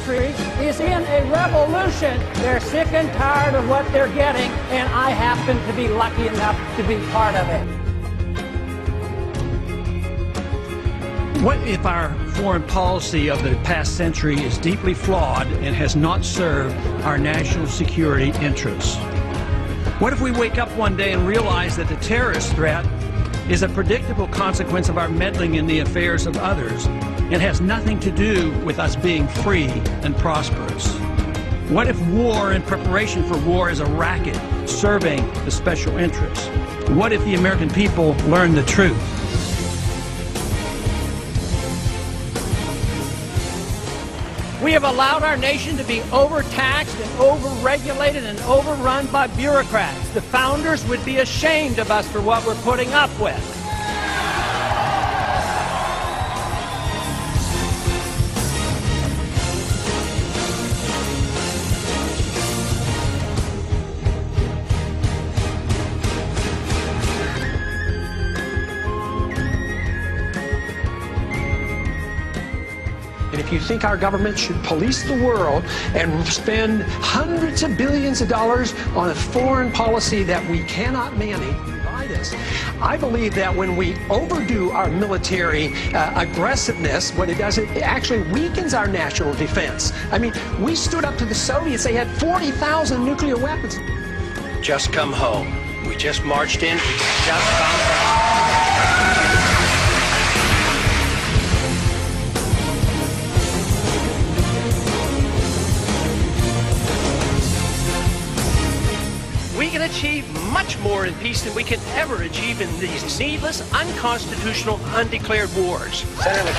country is in a revolution. They're sick and tired of what they're getting, and I happen to be lucky enough to be part of it. What if our foreign policy of the past century is deeply flawed and has not served our national security interests? What if we wake up one day and realize that the terrorist threat is a predictable consequence of our meddling in the affairs of others and has nothing to do with us being free and prosperous? What if war and preparation for war is a racket serving the special interests? What if the American people learn the truth? We have allowed our nation to be overtaxed and overregulated and overrun by bureaucrats. The founders would be ashamed of us for what we're putting up with. And if you think our government should police the world and spend hundreds of billions of dollars on a foreign policy that we cannot manage, divide us. I believe that when we overdo our military aggressiveness, what it does, it actually weakens our national defense. I mean, we stood up to the Soviets. They had 40,000 nuclear weapons. Just come home. We just marched in. We just found out. We can achieve much more in peace than we can ever achieve in these needless, unconstitutional, undeclared wars. Senator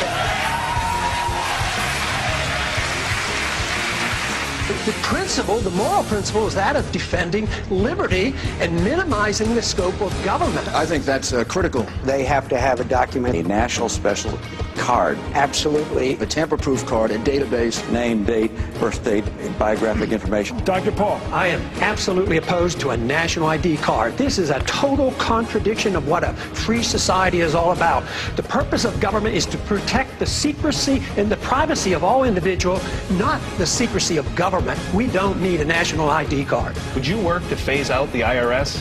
The principle, the moral principle, is that of defending liberty and minimizing the scope of government. I think that's critical. They have to have a document, a national special card. Absolutely. A tamper-proof card, a database. Name, date, birth date, biographic information. Dr. Paul. I am absolutely opposed to a national ID card. This is a total contradiction of what a free society is all about. The purpose of government is to protect the secrecy and the privacy of all individuals, not the secrecy of government. We don't need a national ID card. Would you work to phase out the IRS?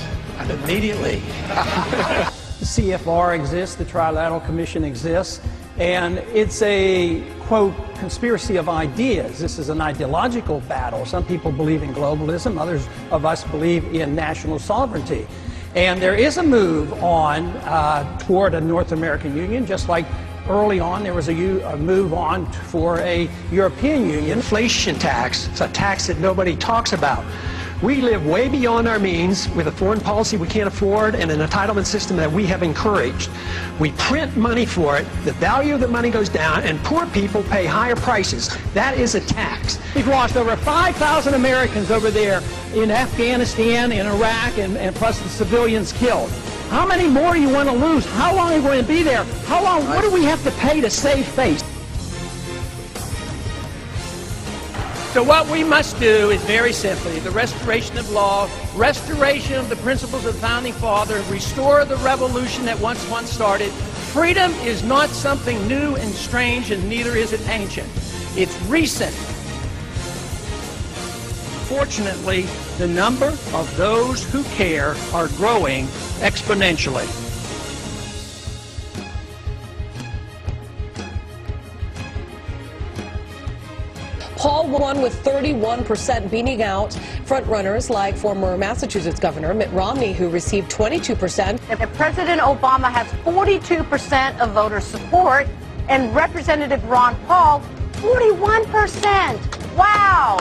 Immediately. The CFR exists, the Trilateral Commission exists, and it's a, quote, conspiracy of ideas. This is an ideological battle. Some people believe in globalism, others of us believe in national sovereignty. And there is a move on toward a North American Union, just like early on there was a move on for a European Union. Inflation tax, it's a tax that nobody talks about. We live way beyond our means with a foreign policy we can't afford and an entitlement system that we have encouraged. We print money for it, the value of the money goes down, and poor people pay higher prices. That is a tax. We've lost over 5,000 Americans over there in Afghanistan, in Iraq, and plus the civilians killed. How many more do you want to lose? How long are we going to be there? How long? What do we have to pay to save face? So what we must do is very simply the restoration of law, restoration of the principles of the Founding Fathers, restore the revolution that once started. Freedom is not something new and strange, and neither is it ancient. It's recent. Fortunately, the number of those who care are growing exponentially. Paul won with 31%, beating out frontrunners like former Massachusetts Governor Mitt Romney, who received 22%. President Obama has 42% of voter support, and Representative Ron Paul, 41%. Wow!